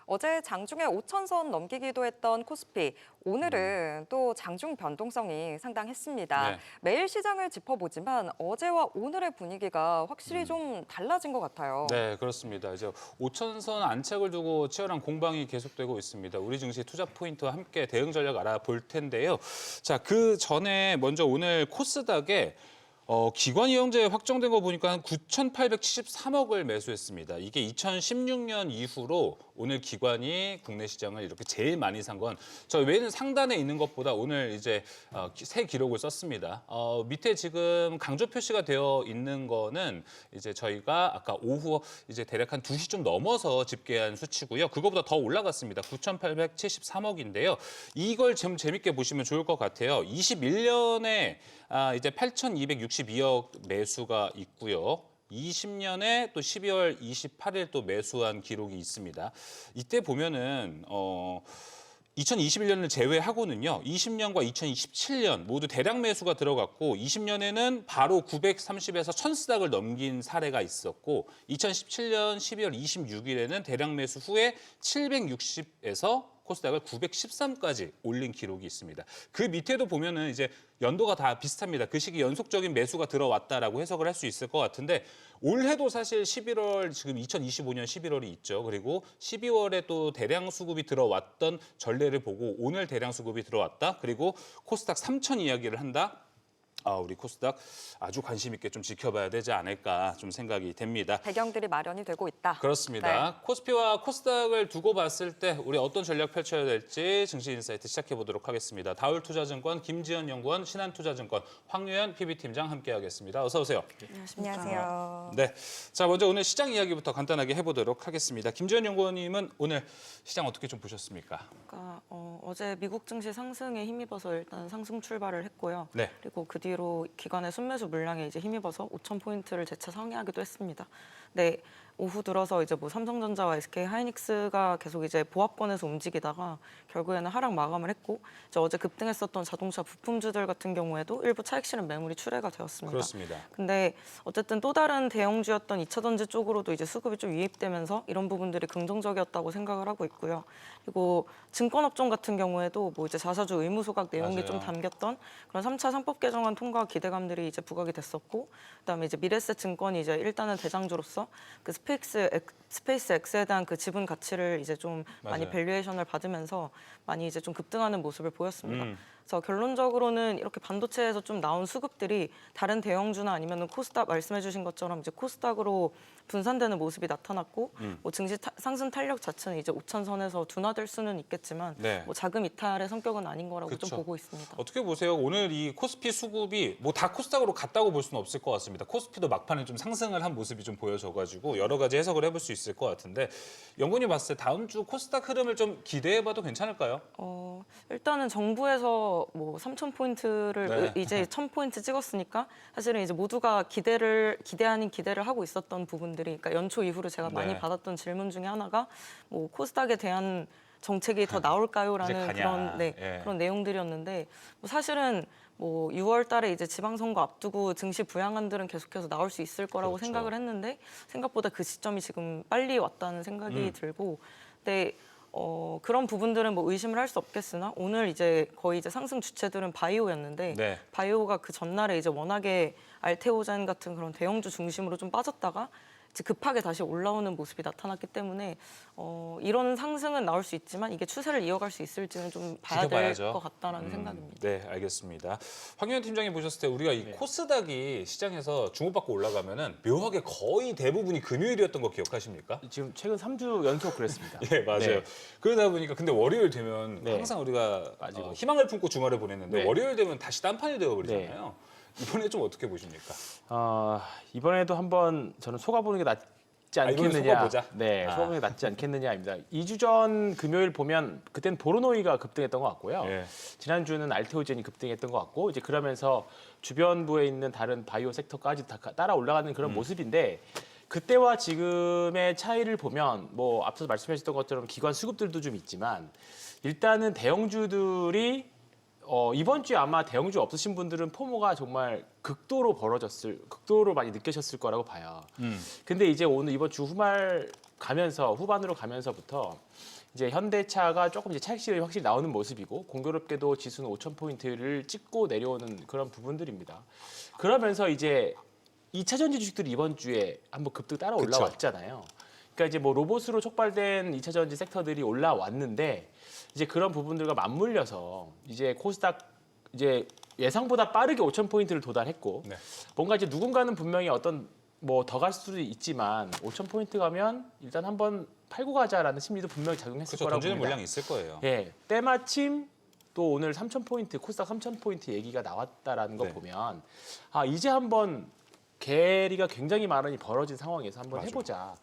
어제 장중에 5천선 넘기기도 했던 코스피, 오늘은 또 장중 변동성이 상당했습니다. 네. 매일 시장을 짚어보지만 어제와 오늘의 분위기가 확실히 좀 달라진 것 같아요. 네, 그렇습니다. 이제 5천선 안착을 두고 치열한 공방이 계속되고 있습니다. 우리 증시 투자 포인트와 함께 대응 전략 알아볼 텐데요. 자, 그 전에 먼저 오늘 코스닥에 기관 이용제 확정된 거 보니까 한 9,873억을 매수했습니다. 이게 2016년 이후로 오늘 기관이 국내 시장을 이렇게 제일 많이 산 건 저 외에는 상단에 있는 것보다 오늘 이제 새 기록을 썼습니다. 밑에 지금 강조 표시가 되어 있는 거는 이제 저희가 아까 오후 이제 대략 한 2시 좀 넘어서 집계한 수치고요. 그거보다 더 올라갔습니다. 9,873억인데요. 이걸 좀 재밌게 보시면 좋을 것 같아요. 21년에 이제 8,262억 매수가 있고요. 20년에 또 12월 28일 또 매수한 기록이 있습니다. 이때 보면은 2021년을 제외하고는요. 20년과 2027년 모두 대량 매수가 들어갔고 20년에는 바로 930에서 1000스닥을 넘긴 사례가 있었고 2017년 12월 26일에는 대량 매수 후에 760에서 코스닥을 913까지 올린 기록이 있습니다. 그 밑에도 보면은 이제 연도가 다 비슷합니다. 그 시기 연속적인 매수가 들어왔다라고 해석을 할 수 있을 것 같은데 올해도 사실 11월 지금 2025년 11월이 있죠. 그리고 12월에 또 대량 수급이 들어왔던 전례를 보고 오늘 대량 수급이 들어왔다. 그리고 코스닥 3천 이야기를 한다. 우리 코스닥 아주 관심 있게 좀 지켜봐야 되지 않을까 좀 생각이 됩니다. 배경들이 마련이 되고 있다. 그렇습니다. 네. 코스피와 코스닥을 두고 봤을 때 우리 어떤 전략 펼쳐야 될지 증시인사이트 시작해 보도록 하겠습니다. 다울투자증권 김지연 연구원, 신한투자증권 황유연 PB팀장 함께하겠습니다. 어서 오세요. 안녕하세요. 네, 자 먼저 오늘 시장 이야기부터 간단하게 해보도록 하겠습니다. 김지연 연구원님은 오늘 시장 어떻게 좀 보셨습니까? 그러니까 어제 미국 증시 상승에 힘입어서 일단 상승 출발을 했고요. 네. 그리고 그 뒤로 기관의 순매수 물량에 이제 힘입어서 5천 포인트를 재차 상회하기도 했습니다. 네. 오후 들어서 이제 뭐 삼성전자와 SK 하이닉스가 계속 이제 보합권에서 움직이다가 결국에는 하락 마감을 했고 이제 어제 급등했었던 자동차 부품주들 같은 경우에도 일부 차익 실현 매물이 출회가 되었습니다. 그렇습니다. 근데 어쨌든 또 다른 대형주였던 2차전지 쪽으로도 이제 수급이 좀 유입되면서 이런 부분들이 긍정적이었다고 생각을 하고 있고요. 그리고 증권업종 같은 경우에도 뭐 이제 자사주 의무 소각 내용이 맞아요. 좀 담겼던 그런 3차 상법 개정안 통과 기대감들이 이제 부각이 됐었고, 그다음에 이제 미래에셋 증권이 이제 일단은 대장주로서 그 스페이스 X에 대한 그 지분 가치를 이제 좀 많이 맞아요. 밸류에이션을 받으면서 많이 이제 좀 급등하는 모습을 보였습니다. 그래서 결론적으로는 이렇게 반도체에서 좀 나온 수급들이 다른 대형주나 아니면은 코스닥 말씀해주신 것처럼 이제 코스닥으로 분산되는 모습이 나타났고, 뭐 증시 상승 탄력 자체는 이제 5천선에서 둔화될 수는 있겠지만 네. 뭐 자금 이탈의 성격은 아닌 거라고 그쵸. 좀 보고 있습니다. 어떻게 보세요? 오늘 이 코스피 수급이 뭐 다 코스닥으로 갔다고 볼 수는 없을 것 같습니다. 코스피도 막판에 좀 상승을 한 모습이 좀 보여져가지고 여러 가지 해석을 해볼 수 있을 것 같은데 연구원이 봤을 때 다음 주 코스닥 흐름을 좀 기대해봐도 괜찮을까요? 일단은 정부에서 뭐 3천 포인트를 네. 이제 1,000포인트 찍었으니까 사실은 이제 모두가 기대 아닌 기대를 하고 있었던 부분들이, 그러니까 연초 이후로 제가 많이 네. 받았던 질문 중에 하나가 뭐 코스닥에 대한 정책이 더 이제 나올까요라는 가냐. 그런 내용들이었는데, 뭐 사실은 뭐 6월 달에 이제 지방선거 앞두고 증시 부양안들은 계속해서 나올 수 있을 거라고 그렇죠. 생각을 했는데 생각보다 그 시점이 지금 빨리 왔다는 생각이 들고, 근데 그런 부분들은 뭐 의심을 할 수 없겠으나 오늘 이제 거의 이제 상승 주체들은 바이오였는데 네. 바이오가 그 전날에 이제 워낙에 알테오젠 같은 그런 대형주 중심으로 좀 빠졌다가 이제 급하게 다시 올라오는 모습이 나타났기 때문에 이런 상승은 나올 수 있지만 이게 추세를 이어갈 수 있을지는 좀 봐야 될 지켜봐야죠. 것 같다라는 생각입니다. 네, 알겠습니다. 황유현 팀장님 보셨을 때 우리가 이 코스닥이 시장에서 주목받고 올라가면은 묘하게 거의 대부분이 금요일이었던 거 기억하십니까? 지금 최근 3주 연속 그랬습니다. 예, 맞아요. 네. 그러다 보니까 근데 월요일 되면 네. 항상 우리가 빠지고. 희망을 품고 주말을 보냈는데 네. 월요일 되면 다시 딴판이 되어버리잖아요. 이번에 좀 어떻게 보십니까? 이번에도 한번 저는 속아보는 게 낫지 이번엔 않겠느냐. 속아보자? 네, 속아보는 게 낫지 않겠느냐입니다. 2주 전 금요일 보면 그때는 보로노이가 급등했던 것 같고요. 예. 지난주는 알테오젠이 급등했던 것 같고, 이제 그러면서 주변부에 있는 다른 바이오 섹터까지 다 따라 올라가는 그런 모습인데, 그때와 지금의 차이를 보면 뭐 앞서 말씀하셨던 것처럼 기관 수급들도 좀 있지만 일단은 대형주들이 이번 주에 아마 대형주 없으신 분들은 포모가 정말 극도로 많이 느끼셨을 거라고 봐요. 근데 이제 오늘 이번 주 후말 가면서 후반으로 가면서부터 이제 현대차가 조금 이제 차익실이 확실히 나오는 모습이고 공교롭게도 지수는 5,000포인트를 찍고 내려오는 그런 부분들입니다. 그러면서 이제 2차 전지 주식들이 이번 주에 한번 급등 따라 그쵸. 올라왔잖아요. 그러니까 이제 뭐 로봇으로 촉발된 2차 전지 섹터들이 올라왔는데 이제 그런 부분들과 맞물려서 이제 코스닥 이제 예상보다 빠르게 5,000포인트를 도달했고 네. 뭔가 이제 누군가는 분명히 어떤 뭐 더 갈 수도 있지만 5,000포인트 가면 일단 한번 팔고 가자라는 심리도 분명히 작용했을 그렇죠. 거라고 던지는 봅니다. 물량이 있을 거예요. 예, 때마침 또 오늘 3,000포인트 코스닥 3,000포인트 얘기가 나왔다라는 거 네. 보면 아 이제 한번 괴리가 굉장히 많이 벌어진 상황에서 한번 맞아. 해보자.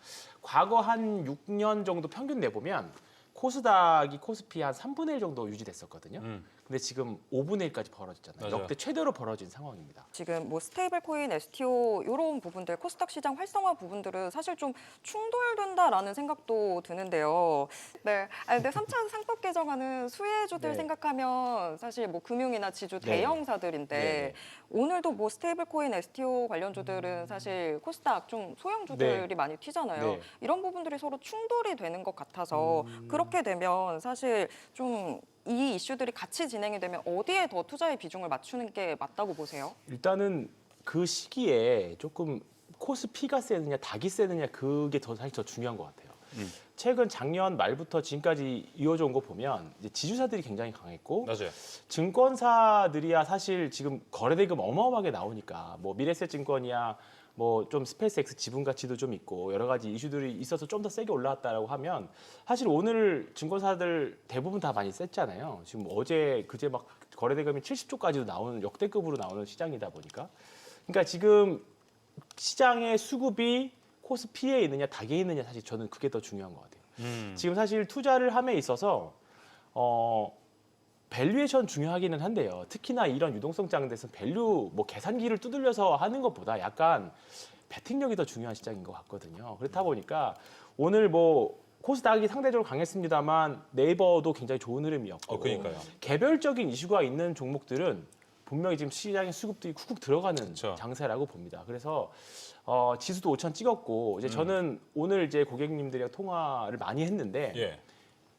과거 한 6년 정도 평균 내보면 코스닥이 코스피 한 3분의 1 정도 유지됐었거든요. 근데 지금 5분의 1까지 벌어졌잖아요. 맞아요. 역대 최대로 벌어진 상황입니다. 지금 뭐 스테이블 코인, STO 이런 부분들, 코스닥 시장 활성화 부분들은 사실 좀 충돌된다라는 생각도 드는데요. 네. 근데 3차 상법 개정안은 수혜주들 네. 생각하면 사실 뭐 금융이나 지주 네. 대형사들인데 네. 오늘도 뭐 스테이블 코인, STO 관련주들은 사실 코스닥 좀 소형주들이 네. 많이 튀잖아요. 네. 이런 부분들이 서로 충돌이 되는 것 같아서 그렇게 되면 사실 좀 이 이슈들이 같이 진행이 되면 어디에 더 투자의 비중을 맞추는 게 맞다고 보세요? 일단은 그 시기에 조금 코스피가 세느냐 닭이 세느냐 그게 더 사실 더 중요한 것 같아요. 최근 작년 말부터 지금까지 이어져 온 거 보면 이제 지주사들이 굉장히 강했고 맞아요. 증권사들이야 사실 지금 거래대금 어마어마하게 나오니까 뭐 미래에셋증권이야 뭐 좀 스페이스X 지분 가치도 좀 있고 여러 가지 이슈들이 있어서 좀 더 세게 올라왔다라고 하면 사실 오늘 증권사들 대부분 다 많이 셌잖아요. 지금 어제 그제 막 거래대금이 70조까지도 나오는 역대급으로 나오는 시장이다 보니까 그러니까 지금 시장의 수급이 코스피에 있느냐 닭에 있느냐 사실 저는 그게 더 중요한 것 같아요. 지금 사실 투자를 함에 있어서 밸류에이션 중요하기는 한데요. 특히나 이런 유동성 장대에서 밸류 뭐 계산기를 두들려서 하는 것보다 약간 베팅력이 더 중요한 시장인 것 같거든요. 그렇다 보니까 오늘 뭐 코스닥이 상대적으로 강했습니다만 네이버도 굉장히 좋은 흐름이었고 그러니까요. 개별적인 이슈가 있는 종목들은 분명히 지금 시장의 수급들이 쿡쿡 들어가는 그렇죠. 장세라고 봅니다. 그래서 지수도 5,000 찍었고 이제 저는 오늘 이제 고객님들이랑 통화를 많이 했는데 예.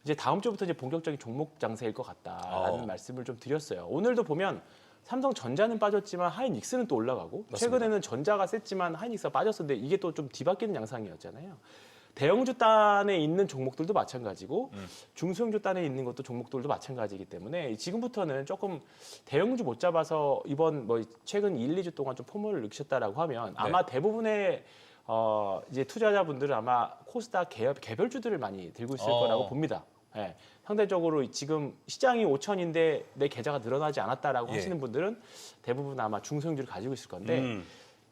이제 다음 주부터 이제 본격적인 종목 장세일 것 같다라는 말씀을 좀 드렸어요. 오늘도 보면 삼성전자는 빠졌지만 하이닉스는 또 올라가고 맞습니다. 최근에는 전자가 셌지만 하이닉스가 빠졌었는데 이게 또 좀 뒤바뀌는 양상이었잖아요. 대형주 단에 있는 종목들도 마찬가지고 중소형주 단에 있는 것도 종목들도 마찬가지이기 때문에 지금부터는 조금 대형주 못 잡아서 이번 뭐 최근 1, 2주 동안 좀 포모를 느끼셨다라고 하면 아마 대부분의 이제 투자자분들은 아마 코스닥 개별주들을 많이 들고 있을 거라고 봅니다. 예. 상대적으로 지금 시장이 5천인데 내 계좌가 늘어나지 않았다라고 예. 하시는 분들은 대부분 아마 중소형주를 가지고 있을 건데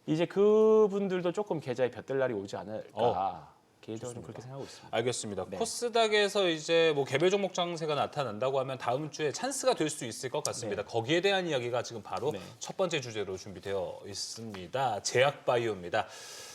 이제 그분들도 조금 계좌에 볕들 날이 오지 않을까 개인적으로 좀 그렇게 생각하고 있습니다. 알겠습니다. 네. 코스닥에서 이제 뭐 개별 종목 장세가 나타난다고 하면 다음 주에 찬스가 될 수 있을 것 같습니다. 거기에 대한 이야기가 지금 바로 네. 첫 번째 주제로 준비되어 있습니다. 제약바이오입니다.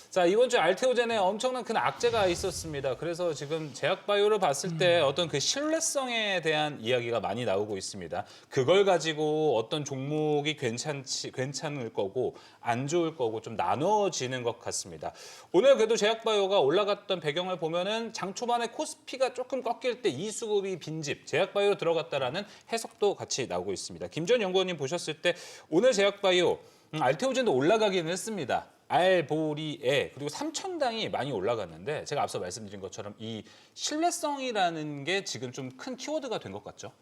자, 이번 주 알테오젠에 엄청난 큰 악재가 있었습니다. 그래서 지금 제약바이오를 봤을 때 어떤 그 신뢰성에 대한 이야기가 많이 나오고 있습니다. 그걸 가지고 어떤 종목이 괜찮을 거고 안 좋을 거고 좀 나눠지는 것 같습니다. 오늘 그래도 제약바이오가 올라갔던 배경을 보면은 장 초반에 코스피가 조금 꺾일 때 이 수급이 빈집, 제약바이오로 들어갔다라는 해석도 같이 나오고 있습니다. 김전 연구원님 보셨을 때 오늘 제약바이오 알테오젠도 올라가기는 했습니다. 알보리에 그리고 3,000당이 많이 올라갔는데 제가 앞서 말씀드린 것처럼 이 신뢰성이라는 게 지금 좀 큰 키워드가 된 것 같죠?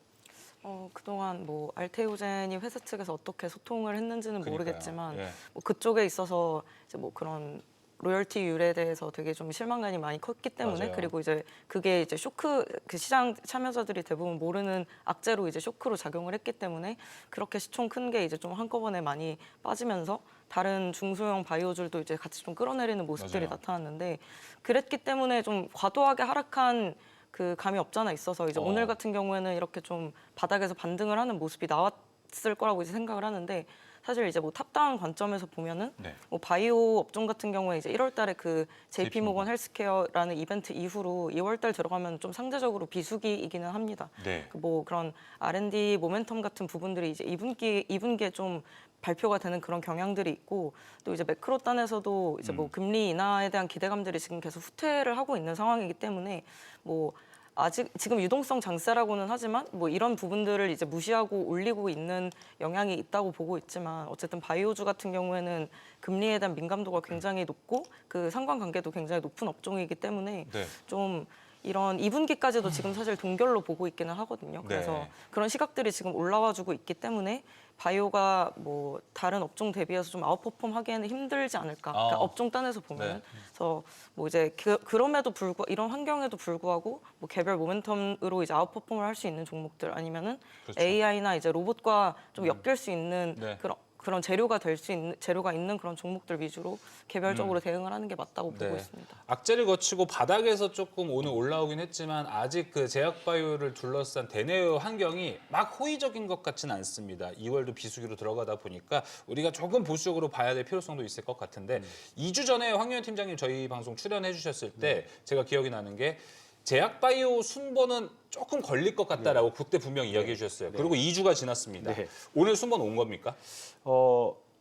그동안 뭐 알테오젠이 회사 측에서 어떻게 소통을 했는지는 그러니까요. 모르겠지만 예. 뭐 그쪽에 있어서 이제 뭐 그런 로열티율에 대해서 되게 좀 실망감이 많이 컸기 때문에 맞아요. 그리고 이제 그게 이제 쇼크 그 시장 참여자들이 대부분 모르는 악재로 이제 쇼크로 작용을 했기 때문에 그렇게 시총 큰 게 이제 좀 한꺼번에 많이 빠지면서 다른 중소형 바이오줄도 이제 같이 좀 끌어내리는 모습들이 맞아요. 나타났는데 그랬기 때문에 좀 과도하게 하락한 그 감이 없잖아 있어서 이제 오늘 같은 경우에는 이렇게 좀 바닥에서 반등을 하는 모습이 나왔을 거라고 이제 생각을 하는데 사실 이제 뭐 탑다운 관점에서 보면은 네. 뭐 바이오 업종 같은 경우에 이제 1월달에 그 JP JP 모건 헬스케어라는 이벤트 이후로 2월달 들어가면 좀 상대적으로 비수기이기는 합니다. 네. 그 뭐 그런 R&D 모멘텀 같은 부분들이 이제 2분기에 좀 발표가 되는 그런 경향들이 있고 또 이제 매크로 단에서도 이제 뭐 금리 인하에 대한 기대감들이 지금 계속 후퇴를 하고 있는 상황이기 때문에 뭐 아직 지금 유동성 장세라고는 하지만 뭐 이런 부분들을 이제 무시하고 올리고 있는 영향이 있다고 보고 있지만 어쨌든 바이오주 같은 경우에는 금리에 대한 민감도가 굉장히 높고 그 상관관계도 굉장히 높은 업종이기 때문에 네. 좀 이런 2분기까지도 지금 사실 동결로 보고 있기는 하거든요. 그래서 네. 그런 시각들이 지금 올라와주고 있기 때문에 바이오가 뭐 다른 업종 대비해서 좀 아웃퍼폼 하기에는 힘들지 않을까. 그러니까 업종 단에서 보면. 네. 그래서 뭐 이제 그럼에도 불구하고 이런 환경에도 불구하고 뭐 개별 모멘텀으로 이제 아웃퍼폼을 할 수 있는 종목들 아니면은 그렇죠. AI나 이제 로봇과 좀 엮일 수 있는 네. 그런 재료가 될 수 있는 재료가 있는 그런 종목들 위주로 개별적으로 대응을 하는 게 맞다고 보고 네. 있습니다. 악재를 거치고 바닥에서 조금 오늘 올라오긴 했지만 아직 그 제약바이오를 둘러싼 대내외 환경이 막 호의적인 것 같지는 않습니다. 2월도 비수기로 들어가다 보니까 우리가 조금 보수적으로 봐야 될 필요성도 있을 것 같은데 2주 전에 황교안 팀장님 저희 방송 출연해 주셨을 때 제가 기억이 나는 게 제약바이오 순번은 조금 걸릴 것 같다라고 그때 분명히 이야기해 주셨어요. 그리고 2주가 지났습니다. 네. 오늘 순번 온 겁니까?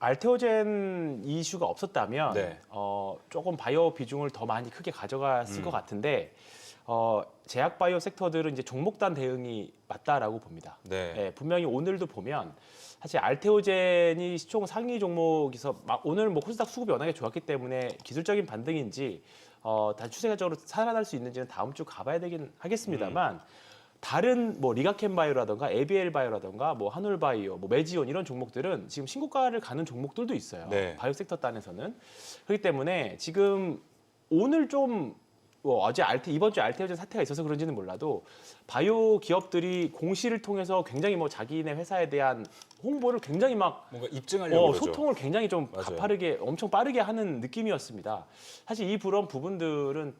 알테오젠 이슈가 없었다면 네. 조금 바이오 비중을 더 많이 크게 가져갔을 것 같은데 제약 바이오 섹터들은 이제 종목단 대응이 맞다라고 봅니다. 네. 예, 분명히 오늘도 보면 사실 알테오젠이 시총 상위 종목에서 막 오늘 뭐 코스닥 수급이 워낙에 좋았기 때문에 기술적인 반등인지 다 추세적으로 살아날 수 있는지는 다음 주 가봐야 되긴 하겠습니다만 다른 뭐 리가켄 바이오라든가 에비엘 바이오라든가 뭐 한올 바이오, 뭐 메지온 이런 종목들은 지금 신고가를 가는 종목들도 있어요. 네. 바이오 섹터 단에서는 그렇기 때문에 지금 오늘 좀 이번 주 알테오젠 사태가 있어서 그런지는 몰라도 바이오 기업들이 공시를 통해서 굉장히 뭐 자기네 회사에 대한 홍보를 굉장히 막 뭔가 입증하려고 그러죠. 소통을 굉장히 좀 맞아요. 가파르게 엄청 빠르게 하는 느낌이었습니다. 사실 그런 부분들은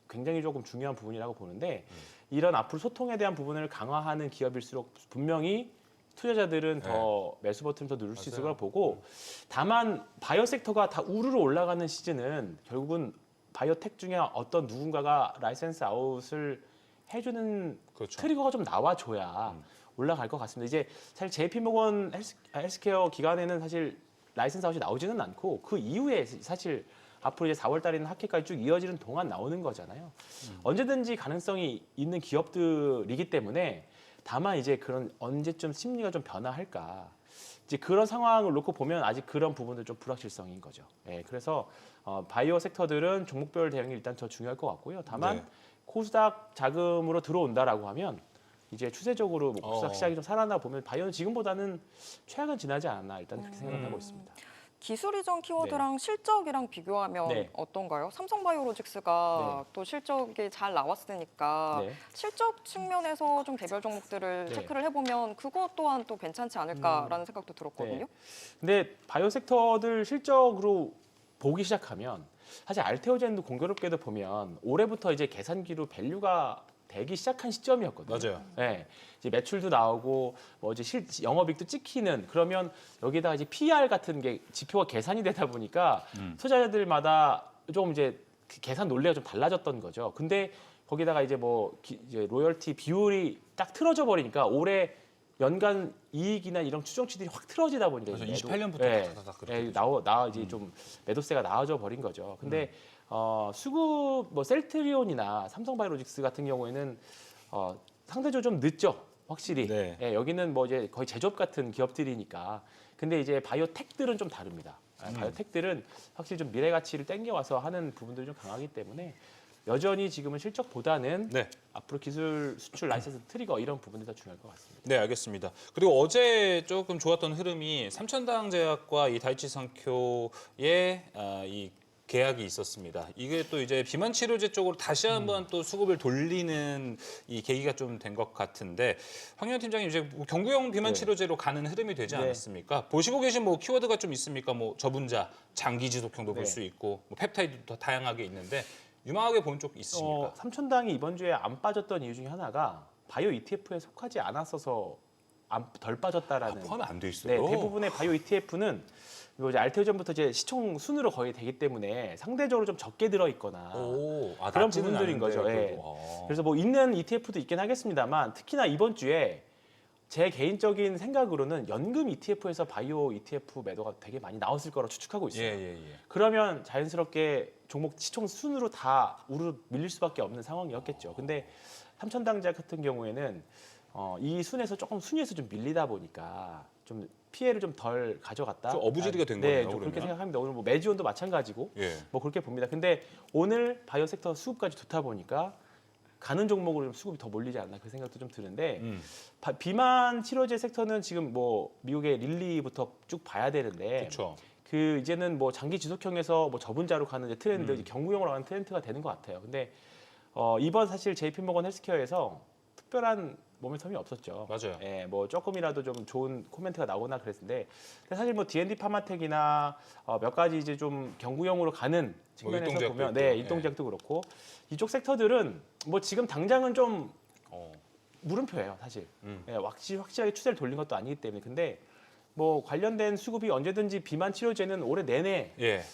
굉장히 조금 중요한 부분이라고 보는데 이런 앞으로 소통에 대한 부분을 강화하는 기업일수록 분명히 투자자들은 더 매수 버튼을 더 누를 수 있을 걸 보고 다만 바이오 섹터가 다 우르르 올라가는 시즌은 결국은 바이오텍 중에 어떤 누군가가 라이센스 아웃을 해주는 그렇죠. 트리거가 좀 나와줘야 올라갈 것 같습니다. 이제 사실 JP모건 헬스케어 기간에는 사실 라이센스 아웃이 나오지는 않고 그 이후에 사실 앞으로 이제 4월 달에는 학회까지 쭉 이어지는 동안 나오는 거잖아요. 언제든지 가능성이 있는 기업들이기 때문에 다만 이제 그런 언제쯤 심리가 좀 변화할까. 이제 그런 상황을 놓고 보면 아직 그런 부분들 좀 불확실성인 거죠. 예, 그래서 바이오 섹터들은 종목별 대응이 일단 더 중요할 것 같고요. 다만 네. 코스닥 자금으로 들어온다라고 하면 이제 추세적으로 뭐 코스닥 시장이 좀 살아나 보면 바이오는 지금보다는 최악은 지나지 않았나 일단 그렇게 생각하고 있습니다. 기술 이전 키워드랑 실적이랑 비교하면 네. 어떤가요? 삼성바이오로직스가 또 실적이 잘 나왔으니까 네. 실적 측면에서 좀 개별 종목들을 네. 체크를 해보면 그것 또한 또 괜찮지 않을까라는 생각도 들었거든요. 네. 근데 바이오 섹터들 실적으로 보기 시작하면 사실 알테오젠도 공교롭게도 보면 올해부터 이제 계산기로 밸류가 되기 시작한 시점이었거든요. 맞아요. 네, 이제 매출도 나오고 뭐 이제 영업이익도 찍히는 그러면 여기다가 이제 PR 같은 게 지표가 계산이 되다 보니까 투자자들마다 좀 이제 계산 논리가 좀 달라졌던 거죠. 근데 거기다가 이제 이제 로열티 비율이 딱 틀어져 버리니까 올해 연간 이익이나 이런 추정치들이 확 틀어지다 보니까 그래서 매도- 28년부터 네, 다다닥 그렇게 네, 되죠. 이제 좀 매도세가 나와져 버린 거죠. 근데 수급 셀트리온이나 삼성바이오로직스 같은 경우에는 상대적으로 좀 늦죠. 확실히. 네. 예, 여기는 뭐 이제 거의 제조업 같은 기업들이니까. 근데 이제 바이오텍들은 좀 다릅니다. 바이오텍들은 확실히 좀 미래 가치를 땡겨와서 하는 부분들이 좀 강하기 때문에 여전히 지금은 실적보다는 네. 앞으로 기술 수출 라이센스 트리거 이런 부분들이 더 중요할 것 같습니다. 네, 알겠습니다. 그리고 어제 조금 좋았던 흐름이 삼천당제약과 이 다이치 상표의 이 계약이 있었습니다. 이게 또 이제 비만 치료제 쪽으로 다시 한번 또 수급을 돌리는 이 계기가 좀 된 것 같은데 황교안 팀장님 이제 경구용 비만 네. 치료제로 가는 흐름이 되지 네. 않았습니까? 보시고 계신 뭐 키워드가 좀 있습니까? 뭐 저분자, 장기 지속형도 볼 네. 수 있고 뭐 펩타이드도 더 다양하게 있는데 유망하게 보는 쪽 있으십니까? 삼천당이 이번 주에 안 빠졌던 이유 중에 하나가 바이오 ETF에 속하지 않았어서 덜 빠졌다라는. 포함이 안 돼 있어요. 네, 대부분의 바이오 ETF는 이제 알테오젠부터 이제 시총 순으로 거의 되기 때문에 상대적으로 좀 적게 들어 있거나 그런 부분들인 거죠. 예. 그래서 뭐 있는 ETF도 있긴 하겠습니다만 특히나 이번 주에 제 개인적인 생각으로는 연금 ETF에서 바이오 ETF 매도가 되게 많이 나왔을 거라고 추측하고 있어요. 그러면 자연스럽게 종목 시총 순으로 다 우르르 밀릴 수밖에 없는 상황이었겠죠. 근데 삼천당자 같은 경우에는 이 순에서 조금 순위에서 좀 밀리다 보니까 좀 피해를 좀 덜 가져갔다. 좀 어부지리가 된 네, 거네요. 좀 그렇게 그러면? 생각합니다. 오늘 뭐 매지원도 마찬가지고 예. 뭐 그렇게 봅니다. 근데 오늘 바이오 섹터 수급까지 좋다 보니까 가는 종목으로 좀 수급이 더 몰리지 않나 그 생각도 좀 드는데 비만 치료제 섹터는 지금 뭐 미국의 릴리부터 쭉 봐야 되는데 그렇죠. 그 이제는 뭐 장기 지속형에서 뭐 저분자로 가는 이제 트렌드, 이제 경구용으로 가는 트렌드가 되는 것 같아요. 근데 이번 사실 JP모건 헬스케어에서 특별한 모멘텀이 없었죠. 맞아요. 예, 뭐 조금이라도 좀 좋은 코멘트가 나오나 그랬는데 근데 사실 뭐 D&D 파마텍이나 몇 가지 이제 좀 경구용으로 가는 측면에서 일동제약도 보면 있고, 네, 예. 일동제약도 그렇고 이쪽 섹터들은 뭐 지금 당장은 좀 물음표예요, 사실. 예, 확실하게 추세를 돌린 것도 아니기 때문에 근데 뭐 관련된 수급이 언제든지 비만 치료제는 올해 내내 예.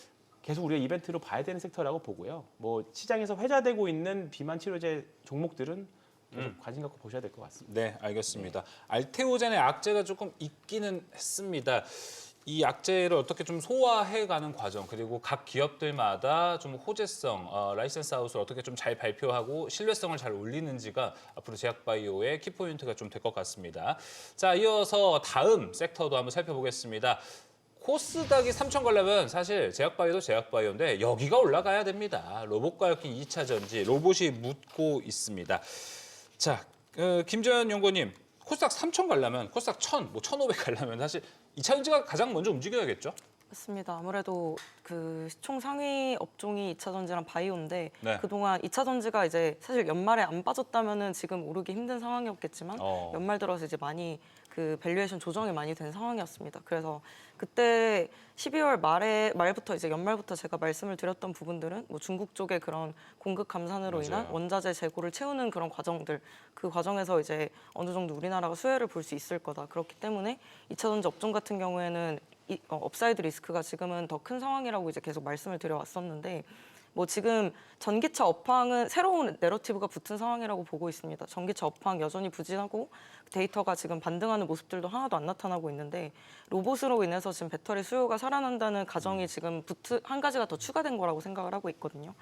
계속 우리가 이벤트로 봐야 되는 섹터라고 보고요. 뭐 시장에서 회자되고 있는 비만 치료제 종목들은 계속 관심 갖고 보셔야 될 것 같습니다. 네, 알겠습니다. 알테오젠의 악재가 조금 있기는 했습니다. 이 악재를 어떻게 좀 소화해가는 과정 그리고 각 기업들마다 좀 호재성, 라이센스 아웃을 어떻게 좀 잘 발표하고 신뢰성을 잘 올리는지가 앞으로 제약바이오의 키포인트가 좀 될 것 같습니다. 자, 이어서 다음 섹터도 한번 살펴보겠습니다. 코스닥이 3천 가려면 사실 제약바이오도 제약바이오인데 여기가 올라가야 됩니다. 로봇과 엮인 2차 전지, 로봇이 묻고 있습니다. 자, 김재현 연구원님, 코스닥 3천 가려면, 코스닥 1,000, 뭐 1,500 가려면 사실 2차 전지가 가장 먼저 움직여야겠죠? 맞습니다. 아무래도 그 총 상위 업종이 2차 전지랑 바이오인데 네. 그동안 2차 전지가 이제 사실 연말에 안 빠졌다면은 지금 오르기 힘든 상황이었겠지만 연말 들어서 이제 많이 그 밸류에이션 조정이 많이 된 상황이었습니다. 그래서 그때 12월 말부터 이제 연말부터 제가 말씀을 드렸던 부분들은 뭐 중국 쪽의 그런 공급 감산으로 인한 맞아요. 원자재 재고를 채우는 그런 과정들 그 과정에서 이제 어느 정도 우리나라가 수혜를 볼 수 있을 거다. 그렇기 때문에 2차 전지 업종 같은 경우에는 업사이드 리스크가 지금은 더 큰 상황이라고 이제 계속 말씀을 드려왔었는데 뭐 지금 전기차 업황은 새로운 내러티브가 붙은 상황이라고 보고 있습니다. 전기차 업황 여전히 부진하고 데이터가 지금 반등하는 모습들도 하나도 안 나타나고 있는데 로봇으로 인해서 지금 배터리 수요가 살아난다는 가정이 지금 한 가지가 더 추가된 거라고 생각을 하고 있거든요.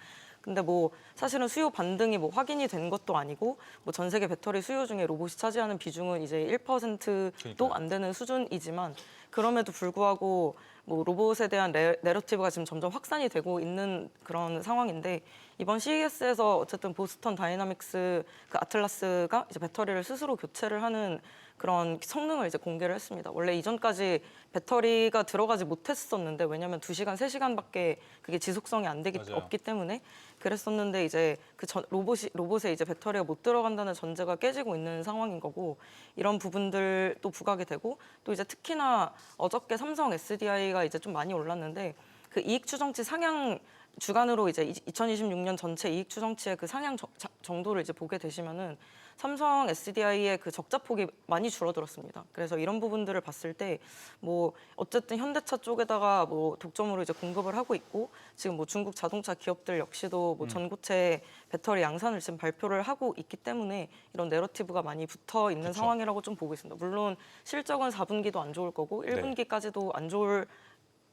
근데 뭐 사실은 수요 반등이 뭐 확인이 된 것도 아니고 뭐 전 세계 배터리 수요 중에 로봇이 차지하는 비중은 이제 1%도 안 되는 수준이지만 그럼에도 불구하고 뭐 로봇에 대한 내러티브가 지금 점점 확산이 되고 있는 그런 상황인데 이번 CES에서 어쨌든 보스턴 다이나믹스 그 아틀라스가 이제 배터리를 스스로 교체를 하는 그런 성능을 이제 공개를 했습니다. 원래 이전까지 배터리가 들어가지 못했었는데 왜냐하면 2시간, 3시간밖에 그게 지속성이 안 되기 맞아요. 없기 때문에 그랬었는데 이제 그 로봇에 이제 배터리가 못 들어간다는 전제가 깨지고 있는 상황인 거고 이런 부분들도 부각이 되고 또 이제 특히나 어저께 삼성 SDI가 이제 좀 많이 올랐는데 그 이익 추정치 상향 주간으로 이제 2026년 전체 이익 추정치의 그 상향 정도를 이제 보게 되시면은 삼성 SDI의 그 적자폭이 많이 줄어들었습니다. 그래서 이런 부분들을 봤을 때 뭐 어쨌든 현대차 쪽에다가 뭐 독점으로 이제 공급을 하고 있고 지금 뭐 중국 자동차 기업들 역시도 뭐 전고체 배터리 양산을 지금 발표를 하고 있기 때문에 이런 내러티브가 많이 붙어 있는 그쵸. 상황이라고 좀 보고 있습니다. 물론 실적은 4분기도 안 좋을 거고 1분기까지도 안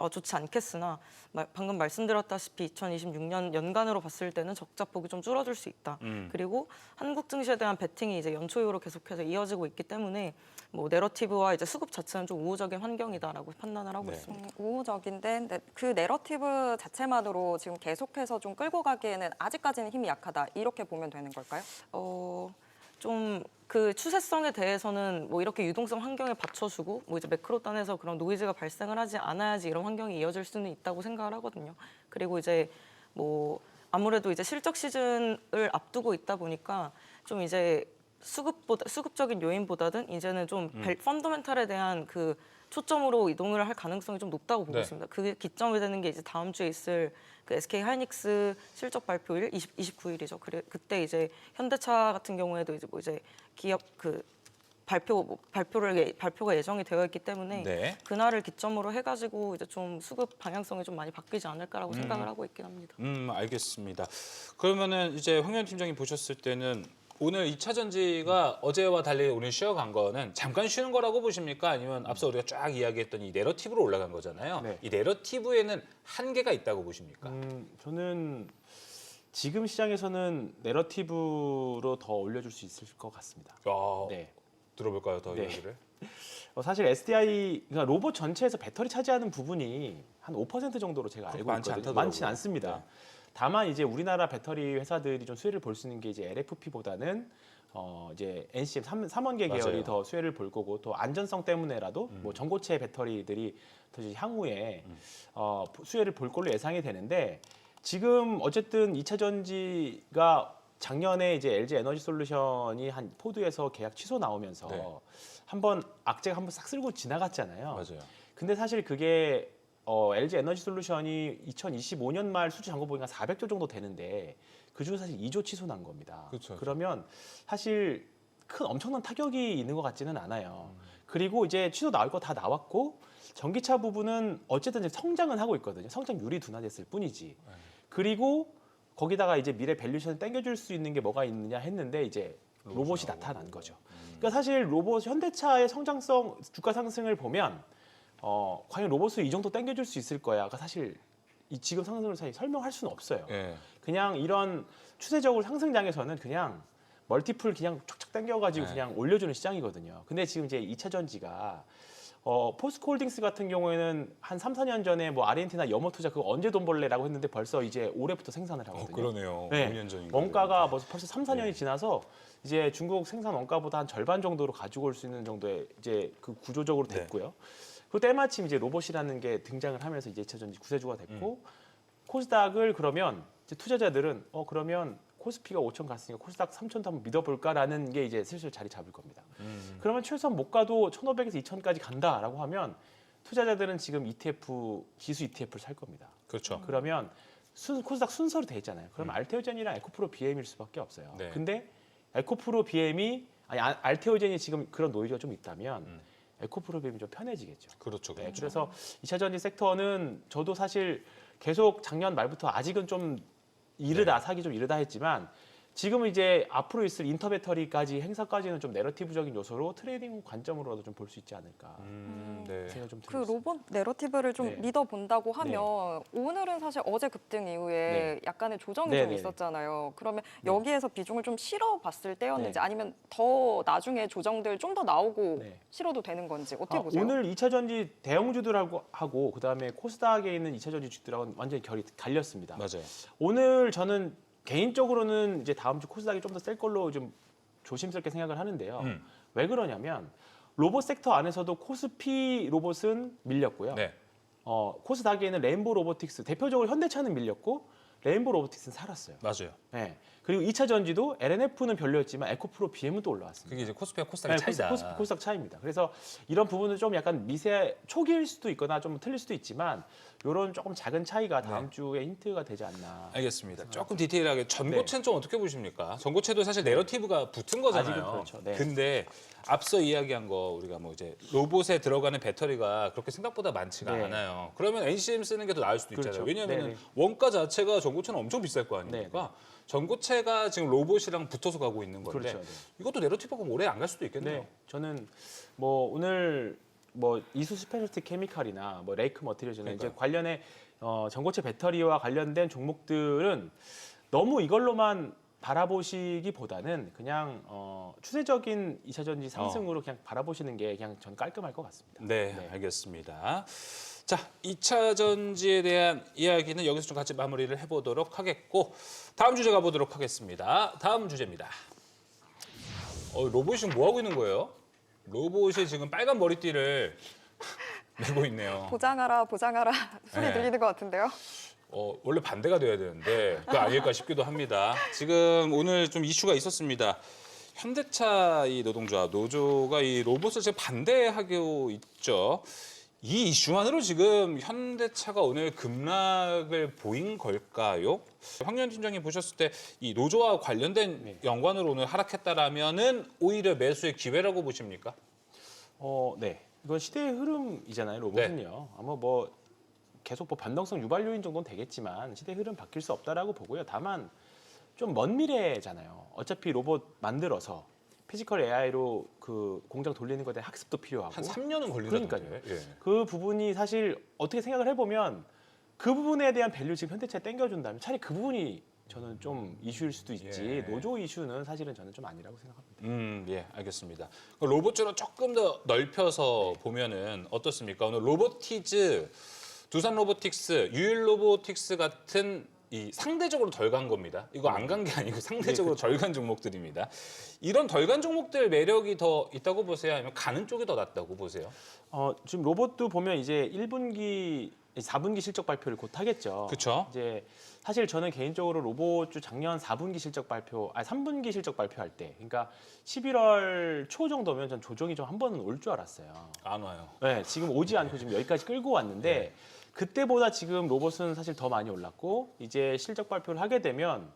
좋지 않겠으나 방금 말씀드렸다시피 2026년 연간으로 봤을 때는 적자폭이 좀 줄어들 수 있다. 그리고 한국 증시에 대한 베팅이 이제 연초이후로 계속해서 이어지고 있기 때문에 뭐 내러티브와 이제 수급 자체는 좀 우호적인 환경이다라고 판단을 하고 있습니다. 우호적인데 근데 그 내러티브 자체만으로 지금 계속해서 좀 끌고 가기에는 아직까지는 힘이 약하다 이렇게 보면 되는 걸까요? 좀 그 추세성에 대해서는 뭐 이렇게 유동성 환경에 받쳐주고 뭐 이제 매크로 단에서 그런 노이즈가 발생을 하지 않아야지 이런 환경이 이어질 수는 있다고 생각을 하거든요. 그리고 이제 뭐 아무래도 이제 실적 시즌을 앞두고 있다 보니까 좀 이제 수급적인 요인보다는 이제는 좀 펀더멘탈에 대한 그 초점으로 이동을 할 가능성이 좀 높다고 보고 네. 있습니다. 그게 기점이 되는 게 이제 다음 주에 있을 그 SK 하이닉스 실적 발표일 29일이죠. 그때 이제 현대차 같은 경우에도 이제 뭐 이제 기업 그 발표가 예정이 되어 있기 때문에 네. 그날을 기점으로 해가지고 이제 좀 수급 방향성이 좀 많이 바뀌지 않을까라고 생각을 하고 있긴 합니다. 알겠습니다. 그러면은 이제 황교안 팀장님 보셨을 때는 오늘 2차 전지가 어제와 달리 오늘 쉬어간 거는 잠깐 쉬는 거라고 보십니까? 아니면 앞서 우리가 쫙 이야기했던 이 내러티브로 올라간 거잖아요. 네. 이 내러티브에는 한계가 있다고 보십니까? 저는 지금 시장에서는 내러티브로 더 올려줄 수 있을 것 같습니다. 네. 들어볼까요, 더 네. 이야기를? 사실 SDI 그러니까 로봇 전체에서 배터리 차지하는 부분이 한 5% 정도로 제가 알고 많지 있거든요. 않다더라고요. 많지는 않습니다. 네. 다만 이제 우리나라 배터리 회사들이 좀 수혜를 볼 수 있는 게 이제 LFP보다는 이제 NCM 3원계 계열이 맞아요. 더 수혜를 볼 거고 또 안전성 때문에라도 뭐 전고체 배터리들이 더 이제 향후에 수혜를 볼 걸로 예상이 되는데 지금 어쨌든 2차 전지가 작년에 이제 LG 에너지 솔루션이 한 포드에서 계약 취소 나오면서 네. 한번 악재가 한번 싹 쓸고 지나갔잖아요. 맞아요. 근데 사실 그게 LG 에너지 솔루션이 2025년 말 수주 잔고 보니까 400조 정도 되는데 그중 사실 2조 취소 난 겁니다. 그쵸. 그러면 사실 큰 엄청난 타격이 있는 것 같지는 않아요. 그리고 이제 취소 나올 거 다 나왔고 전기차 부분은 어쨌든 이제 성장은 하고 있거든요. 성장률이 둔화됐을 뿐이지. 그리고 거기다가 이제 미래 밸류션을 땡겨줄 수 있는 게 뭐가 있느냐 했는데 이제 로봇이 나타난 거죠. 그러니까 사실 로봇 현대차의 성장성 주가 상승을 보면 과연 로봇을 이 정도 땡겨줄 수 있을 거야. 그러니까 사실 이 지금 상승을 사실 설명할 수는 없어요. 네. 그냥 이런 추세적으로 상승장에서는 그냥 멀티플 그냥 쫙쫙 땡겨가지고 네. 그냥 올려주는 시장이거든요. 근데 지금 이제 2차 전지가 포스코홀딩스 같은 경우에는 한 3, 4년 전에 뭐 아르헨티나 염호 투자 그거 언제 돈 벌래라고 했는데 벌써 이제 올해부터 생산을 하거든요. 그러네요. 네. 5년 전인 원가가 벌써 3, 4년이 네. 지나서 이제 중국 생산 원가보다 한 절반 정도로 가지고 올 수 있는 정도의 이제 그 구조적으로 됐고요. 그리고 때마침 이제 로봇이라는 게 등장을 하면서 이제 2차 전지 구세주가 됐고 코스닥을 그러면 이제 투자자들은 그러면 코스피가 5천 갔으니까 코스닥 3천도 한번 믿어볼까라는 게 이제 슬슬 자리 잡을 겁니다. 그러면 최소한 못 가도 1,500에서 2,000까지 간다라고 하면 투자자들은 지금 ETF 지수 ETF를 살 겁니다. 그렇죠. 그러면 코스닥 순서로 돼 있잖아요. 그러면 알테오젠이랑 에코프로 BM일 수밖에 없어요. 네. 근데 에코프로 BM이 알테오젠이 지금 그런 노이즈가 좀 있다면 에코프로 BM이 좀 편해지겠죠. 그렇죠. 네, 그렇죠. 그래서 2차 전지 섹터는 저도 사실 계속 작년 말부터 아직은 좀 이르다 사기 좀 이르다 했지만 지금은 이제 앞으로 있을 인터배터리까지 행사까지는 좀 내러티브적인 요소로 트레이딩 관점으로도 좀 볼 수 있지 않을까 네. 생각 좀 그 들었습니다. 로봇 내러티브를 좀 네. 믿어본다고 하면 오늘은 사실 어제 급등 이후에 네. 약간의 조정이 네, 좀 네. 있었잖아요. 그러면 여기에서 비중을 좀 실어봤을 때였는지 네. 아니면 더 나중에 조정들 좀 더 나오고 네. 실어도 되는 건지 어떻게 보세요? 오늘 2차 전지 대형주들하고 그다음에 코스닥에 있는 2차 전지주들하고는 완전히 결이 갈렸습니다. 맞아요. 오늘 저는 개인적으로는 이제 다음 주 코스닥이 좀 더 셀 걸로 좀 조심스럽게 생각을 하는데요. 왜 그러냐면 로봇 섹터 안에서도 코스피 로봇은 밀렸고요. 네. 코스닥에는 레인보우 로보틱스 대표적으로 현대차는 밀렸고 레인보우 로보틱스는 살았어요. 맞아요. 네. 그리고 2차 전지도 LNF는 별로였지만 에코프로 BM은 또 올라왔습니다. 그게 이제 코스피와 코스닥의 차이다. 코스닥 차이입니다. 그래서 이런 부분은 좀 약간 미세 초기일 수도 있거나 좀 틀릴 수도 있지만 이런 조금 작은 차이가 다음 주에 힌트가 되지 않나. 알겠습니다. 조금 디테일하게 전고체는 좀 어떻게 보십니까? 전고체도 사실 내러티브가 붙은 거잖아요. 아직은 그렇죠. 네. 근데 앞서 이야기한 거 우리가 뭐 이제 로봇에 들어가는 배터리가 그렇게 생각보다 많지가 네. 않아요. 그러면 NCM 쓰는 게 더 나을 수도 있잖아요. 그렇죠. 왜냐하면 네네. 원가 자체가 전고체는 엄청 비쌀 거 아닙니까? 전고체가 지금 로봇이랑 붙어서 가고 있는 건데 그렇죠. 네. 이것도 내러티브가 오래 안 갈 수도 있겠네요. 네, 저는 뭐 오늘 뭐 이수 스페셜티 케미칼이나 뭐 레이크 머티리얼즈나 이제 그러니까요. 관련해 전고체 배터리와 관련된 종목들은 너무 이걸로만 바라보시기보다는 그냥 추세적인 2차 전지 상승으로 그냥 바라보시는 게 그냥 전 깔끔할 것 같습니다. 네, 알겠습니다. 자, 2차 전지에 대한 이야기는 여기서 좀 같이 마무리를 해보도록 하겠고 다음 주제 가보도록 하겠습니다. 다음 주제입니다. 로봇이 지금 뭐 하고 있는 거예요? 로봇이 지금 빨간 머리띠를 메고 있네요. 보장하라 소리 네. 들리는 것 같은데요. 원래 반대가 돼야 되는데 그거 아닐까 싶기도 합니다. 지금 오늘 좀 이슈가 있었습니다. 현대차 이 노동조합 노조가 이 로봇을 지금 반대하고 있죠. 이 이슈만으로 지금 현대차가 오늘 급락을 보인 걸까요? 황교안 팀장님 보셨을 때 이 노조와 관련된 연관으로 오늘 하락했다라면은 오히려 매수의 기회라고 보십니까? 네. 이건 시대의 흐름이잖아요, 로봇은요. 아마 뭐 계속 뭐 변동성 유발 요인 정도는 되겠지만 시대의 흐름 바뀔 수 없다라고 보고요. 다만 좀 먼 미래잖아요. 어차피 로봇 만들어서 피지컬 AI로 그 공장 돌리는 것에 대한 학습도 필요하고 한 3년은 걸린다던데. 그러니까요. 예. 그 부분이 사실 어떻게 생각을 해보면 그 부분에 대한 밸류 지금 현대차에 땡겨준다면 차라리 그 부분이 저는 좀 이슈일 수도 있지 예. 노조 이슈는 사실은 저는 좀 아니라고 생각합니다. 예, 알겠습니다. 로봇주로 조금 더 넓혀서 보면은 어떻습니까? 오늘 로보티즈, 두산 로보틱스, 유일 로보틱스 같은 이 상대적으로 덜 간 겁니다. 이거 안 간 게 아니고 상대적으로 덜 간 종목들입니다. 이런 덜 간 종목들 매력이 더 있다고 보세요? 아니면 가는 쪽이 더 낫다고 보세요? 지금 로봇도 보면 이제 1분기, 4분기 실적 발표를 곧 하겠죠. 그렇죠. 이제 사실 저는 개인적으로 로봇주 작년 4분기 실적 발표, 3분기 실적 발표할 때, 그러니까 11월 초 정도면 전 조정이 좀 한 번은 올 줄 알았어요. 안 와요. 네, 지금 오지 않고 지금 여기까지 끌고 왔는데 그때보다 지금 로봇은 사실 더 많이 올랐고 이제 실적 발표를 하게 되면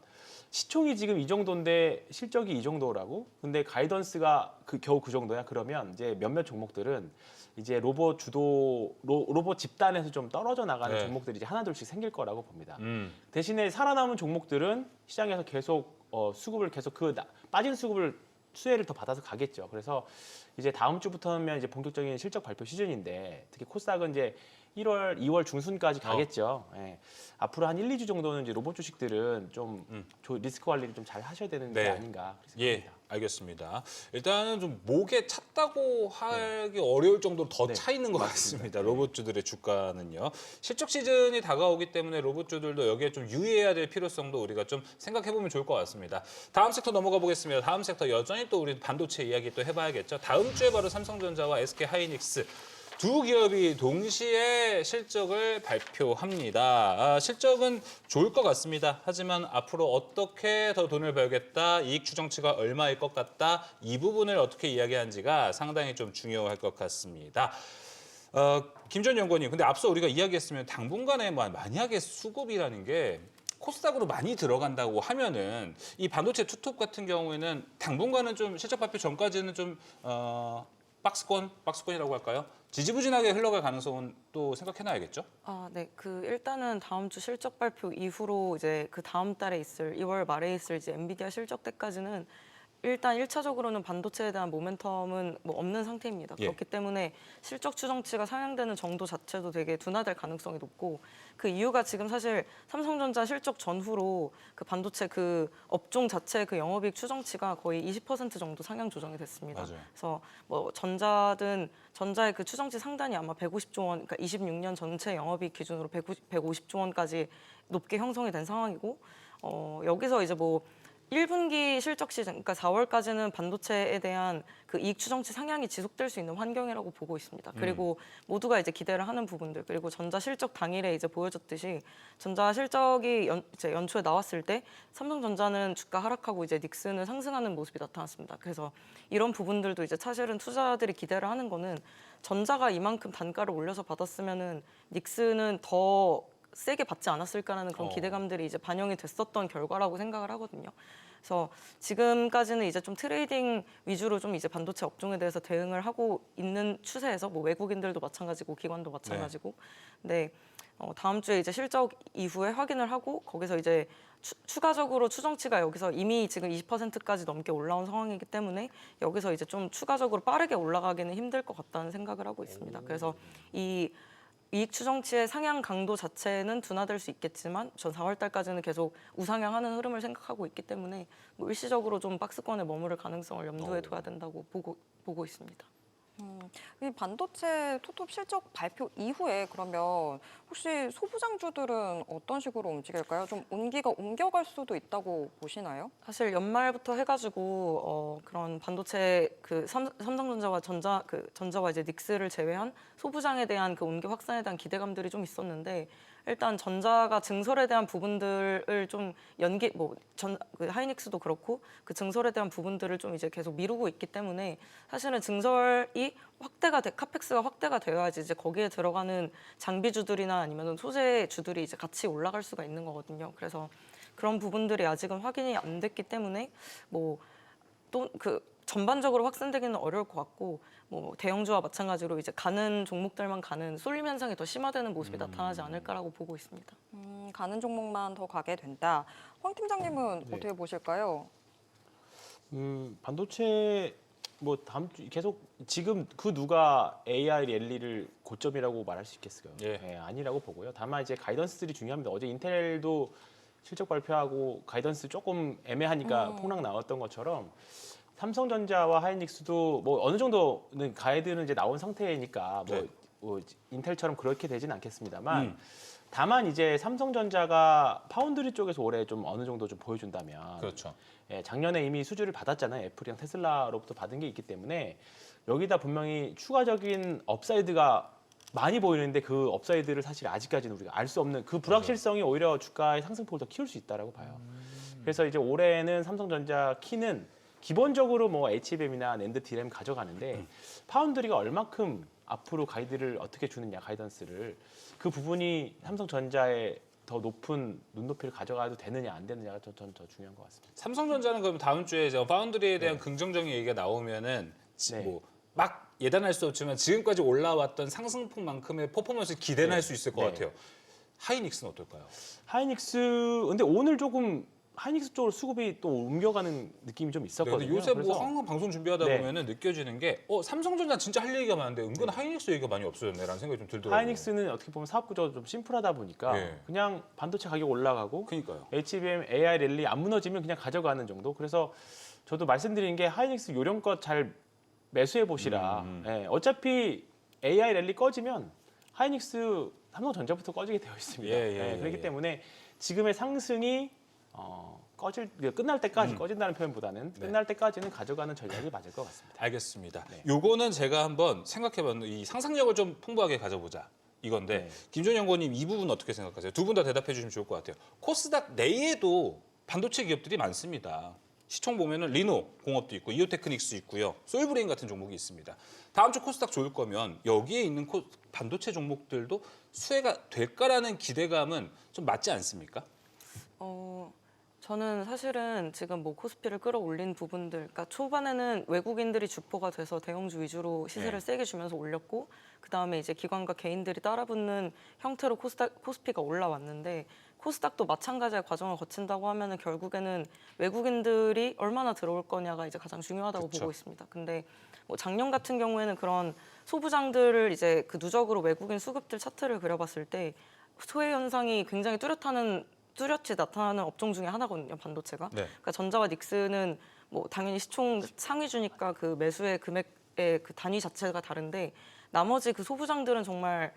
시총이 지금 이 정도인데 실적이 이 정도라고? 근데 가이던스가 겨우 그 정도야? 그러면 이제 몇몇 종목들은 이제 로봇 주도 로봇 집단에서 좀 떨어져 나가는 네. 종목들이 이제 하나둘씩 생길 거라고 봅니다. 음. 대신에 살아남은 종목들은 시장에서 계속 수급을 계속 빠진 수혜를 더 받아서 가겠죠. 그래서 이제 다음 주부터는 이제 본격적인 실적 발표 시즌인데 특히 코스닥은 이제 1월, 2월 중순까지 가겠죠. 예. 앞으로 한 1, 2주 정도는 이제 로봇 주식들은 좀 리스크 관리를 좀 잘 하셔야 되는 게 네. 아닌가 그렇게 예, 생각합니다. 알겠습니다. 일단은 좀 목에 찼다고 하기 어려울 정도로 더 네, 차 있는 것 맞습니다. 같습니다. 로봇주들의 주가는요. 실적 시즌이 다가오기 때문에 로봇주들도 여기에 좀 유의해야 될 필요성도 우리가 좀 생각해 보면 좋을 것 같습니다. 다음 섹터 넘어가 보겠습니다. 다음 섹터 여전히 또 우리 반도체 이야기 또 해봐야겠죠. 다음 주에 바로 삼성전자와 SK 하이닉스 두 기업이 동시에 실적을 발표합니다. 실적은 좋을 것 같습니다. 하지만 앞으로 어떻게 더 돈을 벌겠다, 이익 추정치가 얼마일 것 같다, 이 부분을 어떻게 이야기하는지가 상당히 좀 중요할 것 같습니다. 김전 연구원님, 근데 앞서 우리가 이야기했으면 당분간에 만약에 수급이라는 게 코스닥으로 많이 들어간다고 하면은 이 반도체 투톱 같은 경우에는 당분간은 좀 실적 발표 전까지는 좀 박스권이라고 할까요? 지지부진하게 흘러갈 가능성은 또 생각해놔야겠죠? 네. 일단은 다음 주 실적 발표 이후로 이제 그 다음 달에 있을 2월 말에 있을 이제 엔비디아 실적 때까지는 일단 1차적으로는 반도체에 대한 모멘텀은 뭐 없는 상태입니다. 예. 그렇기 때문에 실적 추정치가 상향되는 정도 자체도 되게 둔화될 가능성이 높고 그 이유가 지금 사실 삼성전자 실적 전후로 그 반도체 그 업종 자체 그 영업이익 추정치가 거의 20% 정도 상향 조정이 됐습니다. 맞아요. 그래서 뭐 전자의 그 추정치 상단이 아마 150조 원, 그러니까 26년 전체 영업이익 기준으로 150조 원까지 높게 형성이 된 상황이고 여기서 이제 뭐 1분기 실적 시즌, 그러니까 4월까지는 반도체에 대한 그 이익 추정치 상향이 지속될 수 있는 환경이라고 보고 있습니다. 그리고 모두가 이제 기대를 하는 부분들, 그리고 전자 실적 당일에 이제 보여줬듯이 전자 실적이 이제 연초에 나왔을 때 삼성전자는 주가 하락하고 이제 닉스는 상승하는 모습이 나타났습니다. 그래서 이런 부분들도 이제 사실은 투자자들이 기대를 하는 거는 전자가 이만큼 단가를 올려서 받았으면은 닉스는 더 세게 받지 않았을까라는 그런 기대감들이 이제 반영이 됐었던 결과라고 생각을 하거든요. 그래서 지금까지는 이제 좀 트레이딩 위주로 좀 이제 반도체 업종에 대해서 대응을 하고 있는 추세에서 뭐 외국인들도 마찬가지고 기관도 마찬가지고. 네. 다음 주에 이제 실적 이후에 확인을 하고 거기서 이제 추가적으로 추정치가 여기서 이미 지금 20%까지 넘게 올라온 상황이기 때문에 여기서 이제 좀 추가적으로 빠르게 올라가기는 힘들 것 같다는 생각을 하고 있습니다. 그래서 이 이익 추정치의 상향 강도 자체는 둔화될 수 있겠지만 전 4월 달까지는 계속 우상향하는 흐름을 생각하고 있기 때문에 뭐 일시적으로 좀 박스권에 머무를 가능성을 염두에 둬야 된다고 보고 있습니다. 이 반도체 토톱 실적 발표 이후에 그러면 혹시 소부장주들은 어떤 식으로 움직일까요? 좀 온기가 옮겨갈 수도 있다고 보시나요? 사실 연말부터 해가지고 그런 반도체 그 삼성전자와 전자와 이제 닉스를 제외한 소부장에 대한 그 온기 확산에 대한 기대감들이 좀 있었는데 일단 전자가 증설에 대한 부분들을 좀 그 하이닉스도 그렇고 그 증설에 대한 부분들을 좀 이제 계속 미루고 있기 때문에 사실은 증설이 카펙스가 확대가 되어야지 이제 거기에 들어가는 장비주들이나 아니면 소재주들이 이제 같이 올라갈 수가 있는 거거든요. 그래서 그런 부분들이 아직은 확인이 안 됐기 때문에 또 그 전반적으로 확산되기는 어려울 것 같고 대형주와 마찬가지로 이제 가는 종목들만 가는 쏠림 현상이 더 심화되는 모습이 나타나지 않을까라고 보고 있습니다. 가는 종목만 더 가게 된다. 황 팀장님은 네. 어떻게 보실까요? 반도체 다음 주 계속 지금 그 누가 AI 랠리를 고점이라고 말할 수 있겠어요? 예. 아니라고 보고요. 다만 이제 가이던스들이 중요합니다. 어제 인텔도 실적 발표하고 가이던스 조금 애매하니까 폭락 나왔던 것처럼 삼성전자와 하이닉스도 어느 정도는 가이드는 이제 나온 상태니까 네. 인텔처럼 그렇게 되진 않겠습니다만 다만 이제 삼성전자가 파운드리 쪽에서 올해 좀 어느 정도 좀 보여준다면 그렇죠. 예, 작년에 이미 수주를 받았잖아요. 애플이랑 테슬라로부터 받은 게 있기 때문에 여기다 분명히 추가적인 업사이드가 많이 보이는데 그 업사이드를 사실 아직까지는 우리가 알 수 없는 그 불확실성이 오히려 주가의 상승폭을 더 키울 수 있다라고 봐요. 그래서 이제 올해는 삼성전자 키는 기본적으로 HBM이나 낸드 DRAM 가져가는데 파운드리가 얼마큼 앞으로 가이드를 어떻게 주느냐 가이던스를 그 부분이 삼성전자의 더 높은 눈높이를 가져가도 되느냐 안 되느냐가 저는 더 중요한 것 같습니다. 삼성전자는 그럼 다음 주에 이제 파운드리에 대한 긍정적인 얘기가 나오면은 네. 막 예단할 수 없지만 지금까지 올라왔던 상승폭만큼의 퍼포먼스 기대는 할 수 있을 것 네. 같아요. 하이닉스는 어떨까요? 하이닉스 근데 오늘 조금 하이닉스 쪽으로 수급이 또 옮겨가는 느낌이 좀 네, 있었거든요. 근데 요새 그래서 항상 방송 준비하다 네. 보면은 느껴지는 게 삼성전자 진짜 할 얘기가 많은데 은근 하이닉스 얘기가 많이 없어졌네라는 생각이 좀 들더라고요. 하이닉스는 어떻게 보면 사업 구조가 좀 심플하다 보니까 네. 그냥 반도체 가격 올라가고 그러니까요. HBM, AI 랠리 안 무너지면 그냥 가져가는 정도. 그래서 저도 말씀드린 게 하이닉스 요령껏 잘 매수해 보시라. 예, 어차피 AI 랠리 꺼지면 하이닉스 삼성전자부터 꺼지게 되어 있습니다. 그렇기 때문에 지금의 상승이 끝날 때까지 꺼진다는 표현보다는 끝날 때까지는 가져가는 전략이 맞을 것 같습니다. 알겠습니다. 요거는 제가 한번 생각해봤는데 이 상상력을 좀 풍부하게 가져보자. 이건데 네. 김준영 연구원님 이 부분 어떻게 생각하세요? 두 분 다 대답해 주시면 좋을 것 같아요. 코스닥 내에도 반도체 기업들이 많습니다. 시총 보면은 리노 공업도 있고 이오테크닉스 있고요. 솔브레인 같은 종목이 있습니다. 다음 주 코스닥 좋을 거면 여기에 있는 반도체 종목들도 수혜가 될까라는 기대감은 좀 맞지 않습니까? 저는 사실은 지금 코스피를 끌어올린 부분들, 그러니까 초반에는 외국인들이 주포가 돼서 대형주 위주로 시세를 네. 세게 주면서 올렸고, 그 다음에 이제 기관과 개인들이 따라붙는 형태로 코스피가 올라왔는데, 코스닥도 마찬가지의 과정을 거친다고 하면은 결국에는 외국인들이 얼마나 들어올 거냐가 이제 가장 중요하다고 그쵸. 보고 있습니다. 근데 작년 같은 경우에는 그런 소부장들을 이제 그 누적으로 외국인 수급들 차트를 그려봤을 때 소외 현상이 굉장히 뚜렷이 나타나는 업종 중에 하나거든요, 반도체가. 네. 그러니까 전자와 닉스는 당연히 시총 상위주니까 그 매수의 금액의 그 단위 자체가 다른데 나머지 그 소부장들은 정말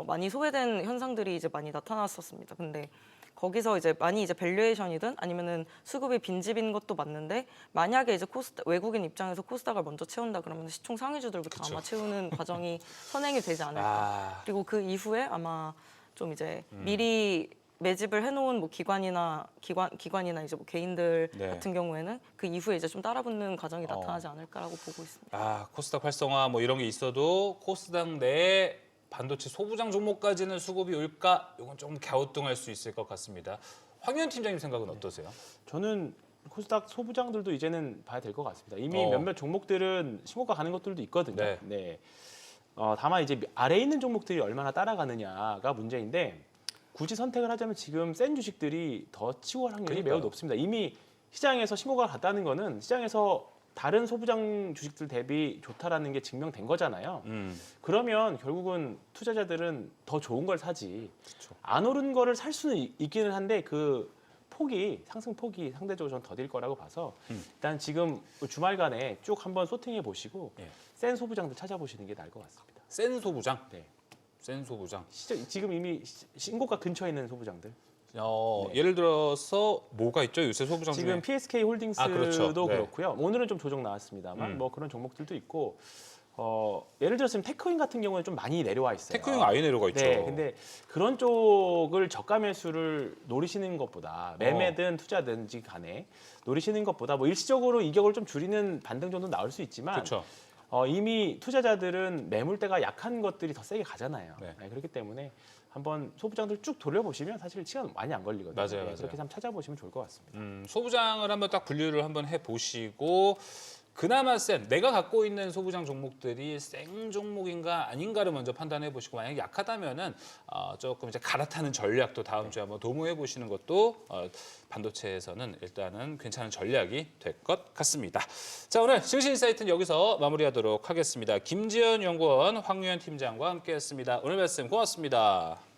많이 소외된 현상들이 이제 많이 나타났었습니다. 근데 거기서 이제 많이 이제 밸류에이션이든 아니면은 수급이 빈집인 것도 맞는데 만약에 이제 외국인 입장에서 코스닥을 먼저 채운다 그러면 시총 상위주들부터 그쵸. 아마 채우는 과정이 선행이 되지 않을까. 그리고 그 이후에 아마 좀 이제 미리 매집을 해놓은 기관이나 이제 개인들 네. 같은 경우에는 그 이후에 이제 좀 따라붙는 과정이 나타나지 않을까라고 보고 있습니다. 코스닥 활성화 이런 게 있어도 코스닥 내에 반도체 소부장 종목까지는 수급이 올까? 이건 좀 갸우뚱할 수 있을 것 같습니다. 황현 팀장님 생각은 어떠세요? 저는 코스닥 소부장들도 이제는 봐야 될 것 같습니다. 이미 어. 몇몇 종목들은 신고가 가는 것들도 있거든요. 네. 다만 이제 아래에 있는 종목들이 얼마나 따라가느냐가 문제인데 굳이 선택을 하자면 지금 센 주식들이 더 치고 갈 확률이 그러니까요. 매우 높습니다. 이미 시장에서 신고가 갔다는 거는 시장에서 다른 소부장 주식들 대비 좋다라는 게 증명된 거잖아요. 그러면 결국은 투자자들은 더 좋은 걸 사지. 그쵸. 안 오른 거를 살 수는 있기는 한데 그 상승 폭이 상대적으로 좀 더딜 거라고 봐서 일단 지금 주말간에 쭉 한번 소팅해 보시고 예. 센 소부장들 찾아보시는 게 나을 것 같습니다. 센 소부장? 네. 센 소부장. 지금 이미 신고가 근처에 있는 소부장들. 예를 들어서 뭐가 있죠? 요새 소부장 지금 중에? PSK 홀딩스도 그렇죠. 네. 그렇고요. 오늘은 좀 조정 나왔습니다만 그런 종목들도 있고 예를 들었으면 테크윈 같은 경우는 좀 많이 내려와 있어요. 테크윈 아예 내려가 있죠. 네, 근데 그런 쪽을 저가 매수를 노리시는 것보다 매매든 투자든지 간에 노리시는 것보다 뭐 일시적으로 이격을 좀 줄이는 반등 정도 나올 수 있지만 그렇죠. 이미 투자자들은 매물대가 약한 것들이 더 세게 가잖아요. 네. 네, 그렇기 때문에 한번 소부장들 쭉 돌려보시면 사실 시간 많이 안 걸리거든요. 맞아요, 네, 맞아요. 그렇게 한번 찾아보시면 좋을 것 같습니다. 소부장을 한번 딱 분류를 한번 해보시고 그나마 센 내가 갖고 있는 소부장 종목들이 생 종목인가 아닌가를 먼저 판단해 보시고 만약 약하다면은 조금 이제 갈아타는 전략도 다음 주에 한번 도모해 보시는 것도 반도체에서는 일단은 괜찮은 전략이 될 것 같습니다. 자, 오늘 증시 인사이트는 여기서 마무리하도록 하겠습니다. 김지연 연구원, 황유현 팀장과 함께했습니다. 오늘 말씀 고맙습니다.